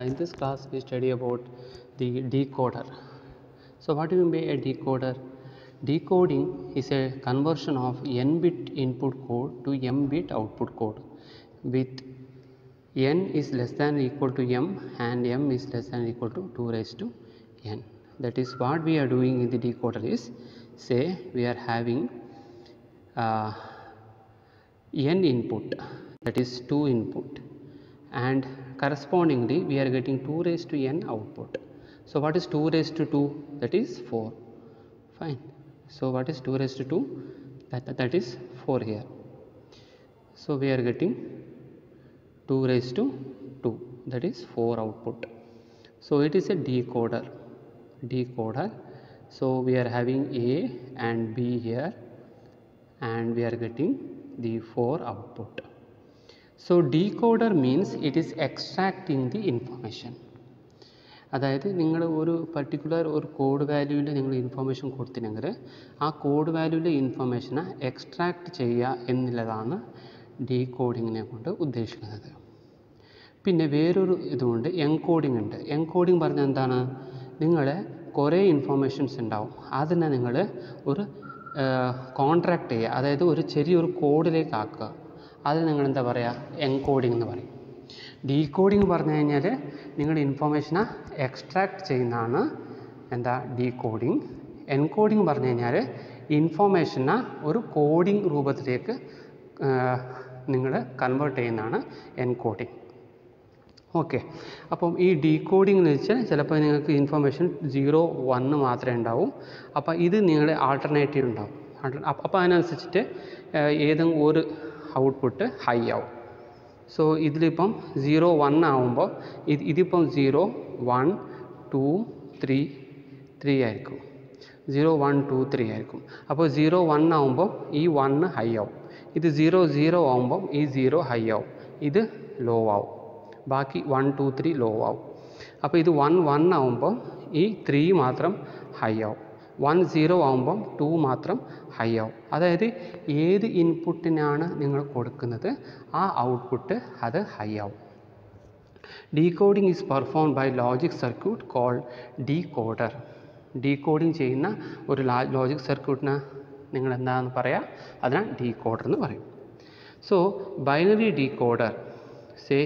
In this class we study about the decoder. So what do you mean by a decoder? Decoding is a conversion of n-bit input code to m-bit output code with n is less than or equal to m and m is less than or equal to 2 raised to n. That is what we are doing in the decoder is, say we are having n input, that is 2 input, and correspondingly we are getting 2 raised to n output. So what is 2 raised to 2? That is 4. Fine. So what is 2 raised to 2? That is 4 here. So we are getting 2 raised to 2, that is 4 output. So it is a decoder. So we are having A and B here and we are getting the 4 output. So decoder means it is extracting the information. അതായത് നിങ്ങൾ ഒരു particular ഒരു code വാല്യൂവിൽ നിങ്ങൾ information കൊടുത്തിനെങ്കിൽ ആ code വാല്യൂവിലെ ഇൻഫർമേഷനെ extract ചെയ്യുക എന്നുള്ളതാണ് ഡീകോഡിങ്ങിനെ കൊണ്ട് ഉദ്ദേശിക്കുന്നത്. പിന്നെ വേറൊരു ഇതുകൊണ്ട് എൻകോഡിംഗ് ഉണ്ട്. എൻകോഡിംഗ് പറഞ്ഞാൽ എന്താണ്? നിങ്ങൾ കുറേ ഇൻഫർമേഷൻസ് ഉണ്ടാവും, അതിനെ നിങ്ങൾ ഒരു കോൺട്രാക്ട് ചെയ്യുക, അതായത് ഒരു ചെറിയൊരു കോഡിലേക്ക് ആക്കുക. അതിന് നിങ്ങൾ എന്താ പറയുക? എൻകോഡിംഗ് എന്ന് പറയും. ഡീകോഡിംഗ് പറഞ്ഞു കഴിഞ്ഞാൽ നിങ്ങൾ ഇൻഫർമേഷനെ എക്സ്ട്രാക്ട് ചെയ്യുന്നതാണ് എന്താ ഡീകോഡിംഗ്. എൻകോഡിംഗ് പറഞ്ഞു കഴിഞ്ഞാൽ ഇൻഫർമേഷനെ ഒരു കോഡിംഗ് രൂപത്തിലേക്ക് നിങ്ങൾ കൺവേർട്ട് ചെയ്യുന്നതാണ് എൻകോഡിംഗ്. ഓക്കെ, അപ്പം ഈ ഡീകോഡിംഗ് എന്ന് വെച്ചാൽ ചിലപ്പോൾ നിങ്ങൾക്ക് ഇൻഫർമേഷൻ 0, 1 മാത്രമേ ഉണ്ടാവൂ. അപ്പോൾ ഇത് നിങ്ങളുടെ ആൾട്ടർനേറ്റീവ് ഉണ്ടാവും. അപ്പോൾ അതിനനുസരിച്ചിട്ട് ഏതെങ്കിലും ഒരു ഔട്ട്പുട്ട് ഹൈ ആവും. സോ ഇതിലിപ്പം 0, 1 ആവുമ്പോൾ ഇതിപ്പം 0, 1, 2, 3 ആയിരിക്കും. 0, 1, 2, 3 ആയിരിക്കും. അപ്പോൾ 0, 1 ആവുമ്പോൾ ഈ 1 ഹൈ ആവും. ഇത് 0, 0 ആവുമ്പോൾ ഈ 0 ഹൈ ആവും. ഇത് ലോ ആവും. ബാക്കി 1, 2, 3 ലോ ആവും. അപ്പോൾ ഇത് 1, 1 ആവുമ്പോൾ ഈ 3 മാത്രം ഹൈ ആവും. 1, 0 ആവുമ്പം 2 മാത്രം ഹൈ ആവും. അതായത് ഏത് ഇൻപുട്ടിനാണ് നിങ്ങൾ കൊടുക്കുന്നത് ആ ഔട്ട്പുട്ട് അത് ഹൈ ആവും. Decoding is performed by logic circuit called decoder. Decoding ചെയ്യുന്ന ഒരു ലോജിക് സർക്യൂട്ടിനെ നിങ്ങൾ എന്താണെന്ന് പറയാം? അതിനെ ഡീകോഡർ എന്ന് പറയും. So binary decoder, say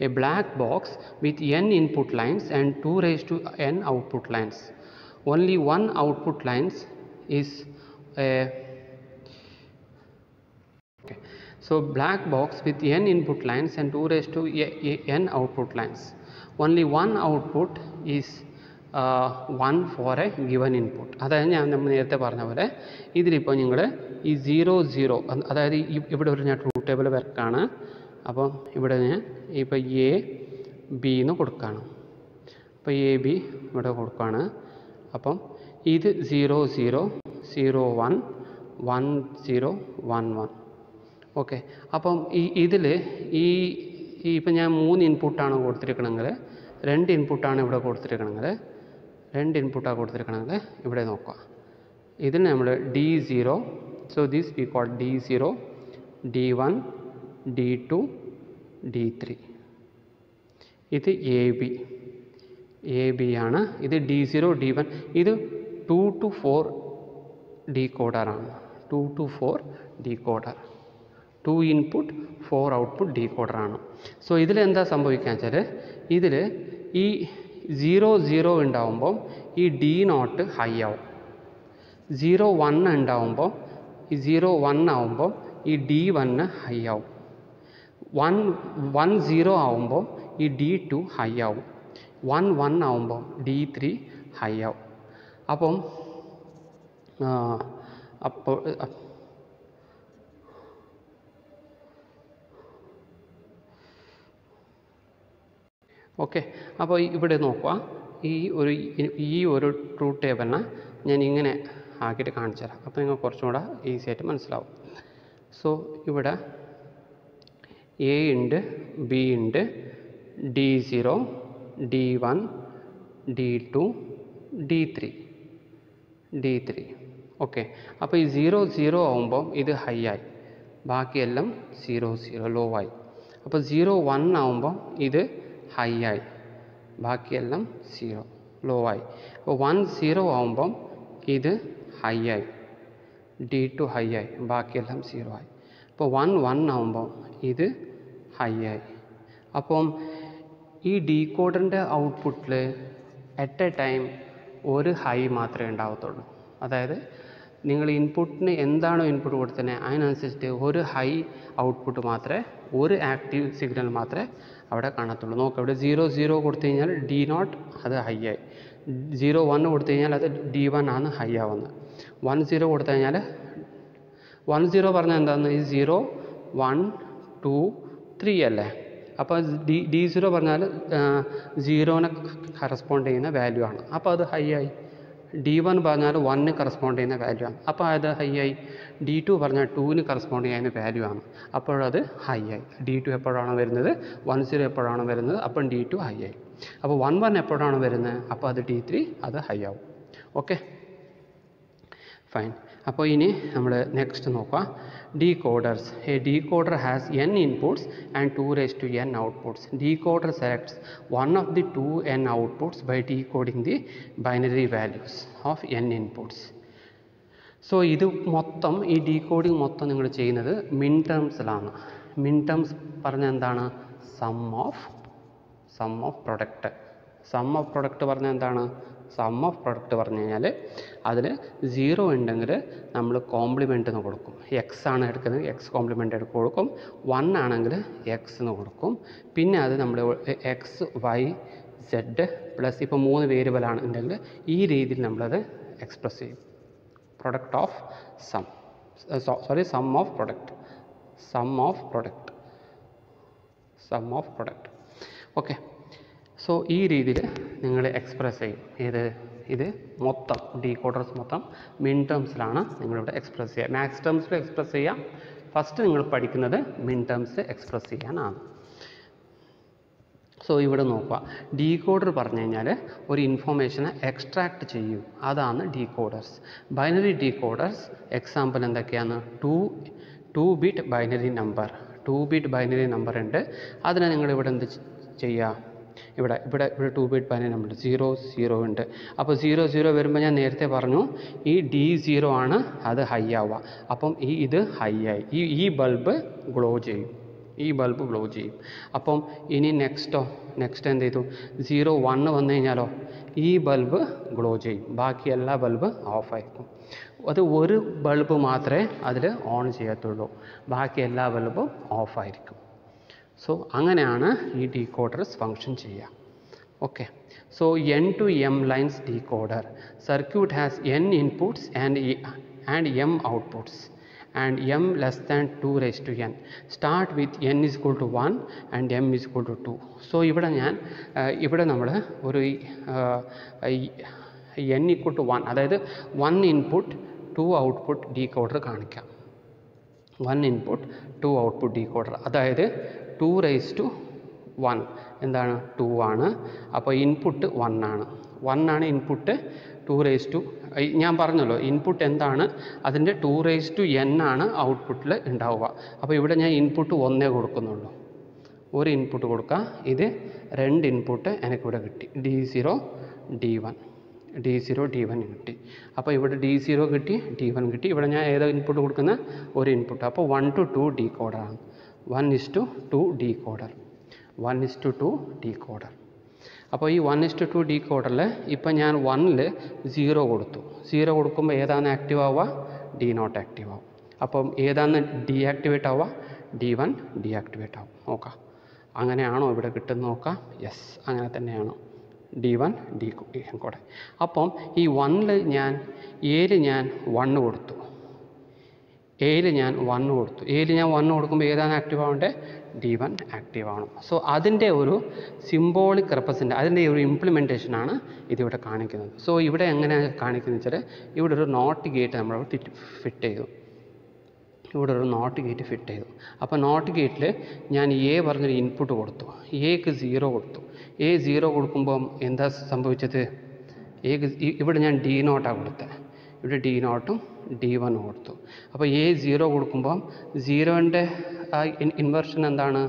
a black box with n input lines and 2 raised to n output lines. Only one output lines is a okay. So black box with n input lines and 2 raised to n output lines. Only one output is 1 for a given input. അതായത് നമ്മൾ നേരത്തെ പറഞ്ഞ പോലെ ഇതിലിപ്പോൾ നിങ്ങൾ ഈ 0, 0, അതായത് ഇവിടെ ഒരു ഞാൻ ട്രൂത്ത് ടേബിൾ വർക്കാണ്. അപ്പം ഇവിടെ ഞാൻ ഇപ്പോൾ എ ബി എന്ന് കൊടുക്കുകയാണ്. അപ്പോൾ എ ബി ഇവിടെ കൊടുക്കുകയാണ്. അപ്പം ഇത് 0, 0, 0, 1, 1, 0, 1, 1. ഓക്കെ, അപ്പം ഇതിൽ ഇപ്പം ഞാൻ 3 ഇൻപുട്ടാണ് കൊടുത്തിരിക്കണമെങ്കിൽ, 2 ഇൻപുട്ടാണ് ഇവിടെ കൊടുത്തിരിക്കണമെങ്കിൽ, 2 ഇൻപുട്ടാണ് കൊടുത്തിരിക്കണമെങ്കിൽ ഇവിടെ നോക്കുക. ഇതിന് നമ്മൾ D0, so this we call D0, D1, D2, D3. ഇത് എ ബി ആണ്. ഇത് D0, D1. ഇത് 2 to 4 ഡീകോഡറാണ്. 2 to 4 ഡീകോഡർ. 2 ഇൻപുട്ട് 4 ഔട്ട്പുട്ട് ഡീകോഡറാണ്. സോ ഇതിലെന്താ സംഭവിക്കുക വെച്ചാൽ ഇതിൽ ഈ 0, 0 ഉണ്ടാവുമ്പോൾ ഈ D0 ഹൈ ആവും. 0, 1 ഉണ്ടാവുമ്പോൾ ഈ 0, 1 ആവുമ്പോൾ ഈ D1 ഹൈ ആവും. 1, 0 ആവുമ്പോൾ ഈ D2 ഹൈ ആവും. 1, 1 ആവുമ്പോൾ D3 ഹൈ ആവും. അപ്പോൾ ഓക്കെ, അപ്പോൾ ഇവിടെ നോക്കുക. ഈ ഒരു ട്രൂത്ത് ടേബിളിനെ ഞാൻ ഇങ്ങനെ ആക്കിയിട്ട് കാണിച്ചു തരാം. അപ്പോൾ നിങ്ങൾ കുറച്ചും കൂടെ ഈസി ആയിട്ട് മനസ്സിലാവും. സോ ഇവിടെ എ ഉണ്ട്, ബി ഉണ്ട്, D0, D1, D2, D3. Okay, അപ്പോൾ ഈ 0, 0 ആവുമ്പോൾ ഇത് ഹൈ ആയി, ബാക്കിയെല്ലാം 0, 0 ലോ ആയി. അപ്പോൾ 0, 1 ആവുമ്പോൾ ഇത് ഹൈ ആയി, ബാക്കിയെല്ലാം 0 ലോ ആയി. അപ്പോൾ 1 0 ആകുമ്പം ഇത് ഹൈ ആയി, D2 ഹൈ ആയി, ബാക്കിയെല്ലാം 0 ആയി. അപ്പോൾ 1 1 ആകുമ്പം ഇത് ഹൈ ആയി. അപ്പം ഈ ഡീകോഡറിൻ്റെ ഔട്ട്പുട്ടിൽ അറ്റ് എ ടൈം ഒരു ഹൈ മാത്രമേ ഉണ്ടാവത്തുള്ളൂ. അതായത് നിങ്ങൾ ഇൻപുട്ടിന് എന്താണോ ഇൻപുട്ട് കൊടുത്തത് അതിനനുസരിച്ചിട്ട് ഒരു ഹൈ ഔട്ട്പുട്ട് മാത്രമേ, ഒരു ആക്റ്റീവ് സിഗ്നൽ മാത്രമേ അവിടെ കാണത്തുള്ളൂ. നോക്കുക, ഇവിടെ 0 0 കൊടുത്തു കഴിഞ്ഞാൽ D0 അത് ഹൈ ആയി, 0 1 കൊടുത്തു കഴിഞ്ഞാൽ അത് D1 ആണ് ഹൈ ആവുന്നത്. 1 0 കൊടുത്തു കഴിഞ്ഞാൽ 1 0 പറഞ്ഞാൽ എന്താണെന്ന്, ഈ 0 1 2 3 അല്ലേ. അപ്പോൾ D0 പറഞ്ഞാൽ 0നെ കറസ്പോണ്ട് ചെയ്യുന്ന വാല്യൂ ആണ്, അപ്പോൾ അത് ഹൈ ആയി. D1 പറഞ്ഞാൽ 1ന് കറസ്പോണ്ട് ചെയ്യുന്ന വാല്യൂ ആണ്, അപ്പോൾ അത് ഹൈ ആയി. D2 പറഞ്ഞാൽ 2ന് കറസ്പോണ്ട് ചെയ്യുന്ന വാല്യൂ ആണ്, അപ്പോഴത് ഹൈ ആയി. D2 എപ്പോഴാണ് വരുന്നത്, 1 0 എപ്പോഴാണ് വരുന്നത്, അപ്പം D2 ഹൈ ആയി. അപ്പോൾ 1 1 എപ്പോഴാണ് വരുന്നത്, അപ്പോൾ അത് D3 അത് ഹൈ ആവും. Okay, fine. അപ്പോൾ ഇനി നമ്മൾ നെക്സ്റ്റ് നോക്കാം, decoders. A decoder has n inputs and 2 raised to n outputs. Decoder selects one of the 2 n outputs by decoding the binary values of n inputs. So ഇത് മൊത്തം, ഈ decoding മൊത്തം നിങ്ങൾ ചെയ്യുന്നത് മിൻ ടേംസിലാണ്. മിൻ ടേംസ് പറഞ്ഞാൽ എന്താണ്, sum of product. Sum of product പറഞ്ഞാൽ എന്താണ്, സം ഓഫ് പ്രൊഡക്റ്റ് പറഞ്ഞു കഴിഞ്ഞാൽ അതിൽ 0 ഉണ്ടെങ്കിൽ നമ്മൾ കോംപ്ലിമെൻ്റ് എന്ന് കൊടുക്കും. എക്സ് ആണ് എടുക്കുന്നത്, എക്സ് കോംപ്ലിമെൻ്റ് എടുത്ത് കൊടുക്കും. 1 ആണെങ്കിൽ എക്സ് എന്ന് കൊടുക്കും. പിന്നെ അത് നമ്മൾ എക്സ് വൈ സെഡ് പ്ലസ് ഇപ്പോൾ 3 വേരിയബിളാണ് ഉണ്ടെങ്കിൽ ഈ രീതിയിൽ നമ്മളത് എക്സ്പ്രസ് ചെയ്യും. Product of sum of product. Okay, so ഈ രീതിയിൽ നിങ്ങൾ എക്സ്പ്രസ് ചെയ്യും. ഇത് മൊത്തം ഡീകോഡേഴ്സ് മൊത്തം മിൻ ടേംസിലാണ് നിങ്ങളിവിടെ എക്സ്പ്രസ് ചെയ്യുക. മാക്സ് ടേംസിൽ എക്സ്പ്രസ് ചെയ്യാം. ഫസ്റ്റ് നിങ്ങൾ പഠിക്കുന്നത് മിൻ ടേംസ് എക്സ്പ്രസ് ചെയ്യാനാണ്. സോ ഇവിടെ നോക്കുക, ഡീകോഡർ പറഞ്ഞു കഴിഞ്ഞാൽ ഒരു ഇൻഫോർമേഷനെ എക്സ്ട്രാക്ട് ചെയ്യും, അതാണ് ഡീകോഡേഴ്സ്. ബൈനറി ഡീകോഡേഴ്സ് എക്സാമ്പിൾ എന്തൊക്കെയാണ്, 2 bit binary number. 2 bit binary number ഉണ്ട്, അതിനെ നിങ്ങളിവിടെ എന്ത് ചെയ്യുക, ഇവിടെ 2 ബിറ്റ് ബൈനറി നമ്പർ 0 0 ഉണ്ട്. അപ്പോൾ 0 0 വരുമ്പോൾ ഞാൻ നേരത്തെ പറഞ്ഞു ഈ D0 ആണ് അത് ഹൈ ആവുക. അപ്പം ഇത് ഹൈ ആയി, ഈ ബൾബ് ഗ്ലോ ചെയ്യും. അപ്പം ഇനി നെക്സ്റ്റ് എന്ത് ചെയ്തു, 0 1 വന്നു കഴിഞ്ഞാലോ ഈ ബൾബ് ഗ്ലോ ചെയ്യും, ബാക്കി എല്ലാ ബൾബ് ഓഫായിരിക്കും. അത് ഒരു ബൾബ് മാത്രമേ അതിൽ ഓൺ ചെയ്യത്തുള്ളൂ, ബാക്കി എല്ലാ ബൾബും ഓഫായിരിക്കും. സോ അങ്ങനെയാണ് ഈ ഡീകോഡേഴ്സ് ഫങ്ഷൻ ചെയ്യുക. Okay, so n to m lines decoder. Circuit has n inputs and m outputs and m less than 2 raised to n. Start with n is equal to 1 and m is equal to 2. So ഇവിടെ നമ്മൾ ഒരു n equal to 1, അതായത് 1 input 2 output decoder കാണിക്കാം. 1 input 2 output decoder, അതായത് 2 raised to 1 എന്താണ്, 2 ആണ്. അപ്പോൾ input 1 ആണ്. 1 ആണ് ഇൻപുട്ട്. 2 raised to, ഞാൻ പറഞ്ഞല്ലോ ഇൻപുട്ട് എന്താണ്, അതിൻ്റെ 2 raised to n ആണ് ഔട്ട്പുട്ടിൽ ഉണ്ടാവുക. അപ്പോൾ ഇവിടെ ഞാൻ ഇൻപുട്ട് 1 കൊടുക്കുന്നുള്ളൂ, ഒരു ഇൻപുട്ട് കൊടുക്കുക. ഇത് 2 ഇൻപുട്ട് എനിക്കിവിടെ കിട്ടി, D0 D1 കിട്ടി. അപ്പോൾ ഇവിടെ D0 കിട്ടി, D1 കിട്ടി. ഇവിടെ ഞാൻ ഏതോ ഇൻപുട്ട് കൊടുക്കുന്ന ഒരു ഇൻപുട്ട്. അപ്പോൾ 1 to 2 ഡീകോഡറാണ്. 1:2 ഡീകോഡർ. അപ്പോൾ ഈ 1:2 ഡീകോഡറിൽ ഇപ്പം ഞാൻ 1ൽ 0 കൊടുത്തു. 0 കൊടുക്കുമ്പോൾ ഏതാണ് ആക്റ്റീവ് ആവുക, D0 ആക്റ്റീവ് ആവും. അപ്പം ഏതാണ് ഡീആക്ടിവേറ്റ് ആവുക, D1 ഡീആക്ടിവേറ്റ് ആവും. നോക്കാം, അങ്ങനെയാണോ ഇവിടെ കിട്ടുന്നത് നോക്കാം. യെസ്, അങ്ങനെ തന്നെയാണോ, D1 ഡീകോഡ്. അപ്പം ഈ 1ൽ ഞാൻ 1 കൊടുത്തു. എയിൽ ഞാൻ 1 കൊടുക്കുമ്പോൾ ഏതാണ് ആക്റ്റീവ് ആവേണ്ടത്, D1 ആക്റ്റീവ് ആവണം. സോ അതിൻ്റെ ഒരു സിംബോളിക് റെപ്രസെൻ്റ്, അതിൻ്റെ ഒരു ഇംപ്ലിമെൻറ്റേഷനാണ് ഇതിവിടെ കാണിക്കുന്നത്. സോ ഇവിടെ എങ്ങനെയാണ് കാണിക്കുന്നത് വെച്ചാൽ ഇവിടെ ഒരു നോട്ട് ഗേറ്റ് നമ്മൾ ഫിറ്റ് ചെയ്തു. അപ്പോൾ നോട്ട് ഗേറ്റിൽ ഞാൻ പറഞ്ഞൊരു ഇൻപുട്ട് കൊടുത്തു. എക്ക് 0 കൊടുത്തു. 0 കൊടുക്കുമ്പം എന്താ സംഭവിച്ചത്, ഇവിടെ ഞാൻ D0 കൊടുത്തത്, ഇവിടെ D0 D1 കൊടുത്തു. അപ്പോൾ 0 കൊടുക്കുമ്പം 0ൻ്റെ ഇൻവേർഷൻ എന്താണ്,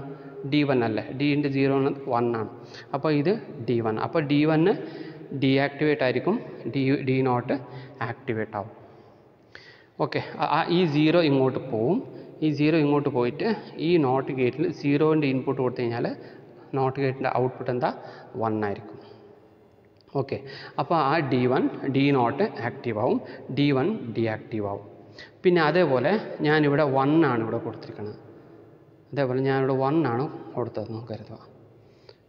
D1 അല്ലേ, D ഇൻറ്റു 0 1 ആണ്. അപ്പോൾ ഇത് D1. അപ്പോൾ D1 ഡീആക്ടിവേറ്റ് ആയിരിക്കും, D0 ആക്ടിവേറ്റ് ആവും. ഓക്കെ, ഈ 0 ഇങ്ങോട്ട് പോവും. ഈ 0 ഇങ്ങോട്ട് പോയിട്ട് ഈ നോട്ട് ഗേറ്റിൽ 0ൻ്റെ ഇൻപുട്ട് കൊടുത്തു കഴിഞ്ഞാൽ നോട്ട് ഗേറ്റിൻ്റെ ഔട്ട്പുട്ട് എന്താ 1 ആയിരിക്കും. ഓക്കെ, അപ്പോൾ ആ D0 ആക്റ്റീവ് ആവും, D1 ഡീആക്റ്റീവ് ആവും. പിന്നെ അതേപോലെ ഞാനിവിടെ 1 ആണ് ഇവിടെ കൊടുത്തിരിക്കുന്നത്. അതേപോലെ ഞാനിവിടെ 1 ആണ് കൊടുത്തതെന്ന് കരുതുക.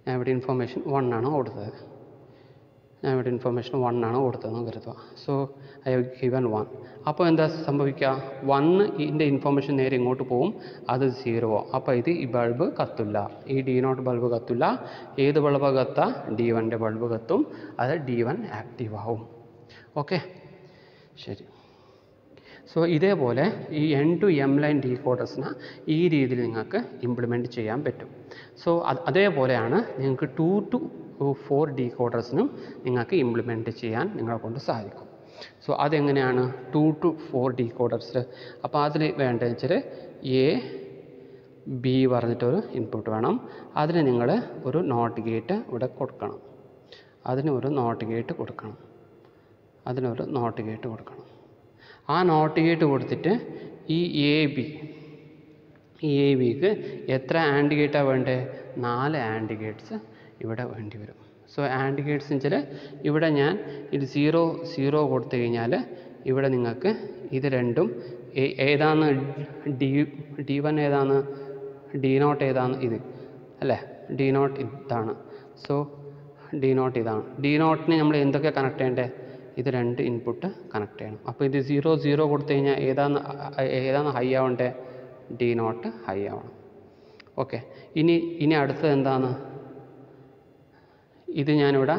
ഞാൻ ഇവിടെ ഇൻഫർമേഷൻ 1 ആണ് കൊടുത്തതെന്ന് കരുതുക. So I have given 1. അപ്പോൾ എന്താ സംഭവിക്കുക, 1ൻ്റെ ഇൻഫർമേഷൻ നേരെ ഇങ്ങോട്ട് പോവും, അത് 0 ആവും. അപ്പോൾ ഈ ബൾബ് കത്തില്ല, ഈ D0 ബൾബ് കത്തില്ല. ഏത് ബൾബ് കത്തുക, D1ൻ്റെ ബൾബ് കത്തും, അത് D1 ആക്റ്റീവ് ആവും. ഓക്കെ, ശരി. സോ ഇതേപോലെ ഈ N2 M ലൈൻ ഡീകോഡേഴ്സിനെ ഈ രീതിയിൽ നിങ്ങൾക്ക് ഇംപ്ലിമെൻറ്റ് ചെയ്യാൻ പറ്റും. സോ അതേപോലെയാണ് നിങ്ങൾക്ക് 2 to 4 ഡീകോഡേഴ്സിനും നിങ്ങൾക്ക് ഇംപ്ലിമെൻറ്റ് ചെയ്യാൻ നിങ്ങളെ കൊണ്ട് സാധിക്കും. സോ അതെങ്ങനെയാണ് 2 to 4 ഡീകോഡേഴ്സിൽ? അപ്പോൾ അതിൽ വേണ്ടതെന്ന് വെച്ചാൽ A B പറഞ്ഞിട്ടൊരു ഇൻപുട്ട് വേണം. അതിന് നിങ്ങൾ ഒരു നോട്ട് ഗേറ്റ് ഇവിടെ കൊടുക്കണം. അതിനൊരു നോട്ട് ഗേറ്റ് കൊടുക്കണം. ആ നോട്ട് ഗേറ്റ് കൊടുത്തിട്ട് ഈ എ ബിക്ക് എത്ര ആൻഡ് ഗേറ്റാണ് വേണ്ടത്? 4 ആൻഡ് ഗേറ്റ്സ് ഇവിടെ വേണ്ടി വരും. സോ ആൻഡ് ഗേറ്റ്സ് എന്ന് വെച്ചാൽ ഇവിടെ ഞാൻ ഇത് 0 കൊടുത്തു കഴിഞ്ഞാൽ ഇവിടെ നിങ്ങൾക്ക് ഇത് രണ്ടും ഏതാണ് D1 ഏതാണ്, D0 ഏതാണ്, ഇത് അല്ലേ, D0 ഇതാണ്. സോ D0 ഇതാണ്. D0ന് നമ്മൾ എന്തൊക്കെ കണക്ട് ചെയ്യേണ്ടത്? ഇത് 2 ഇൻപുട്ട് കണക്ട് ചെയ്യണം. അപ്പോൾ ഇത് 0 കൊടുത്തു കഴിഞ്ഞാൽ ഏതാണ് ഹൈ ആവേണ്ടത്? D0 ഹൈ ആവണം. ഓക്കെ, ഇനി അടുത്തത് എന്താണ്? ഇത് ഞാനിവിടെ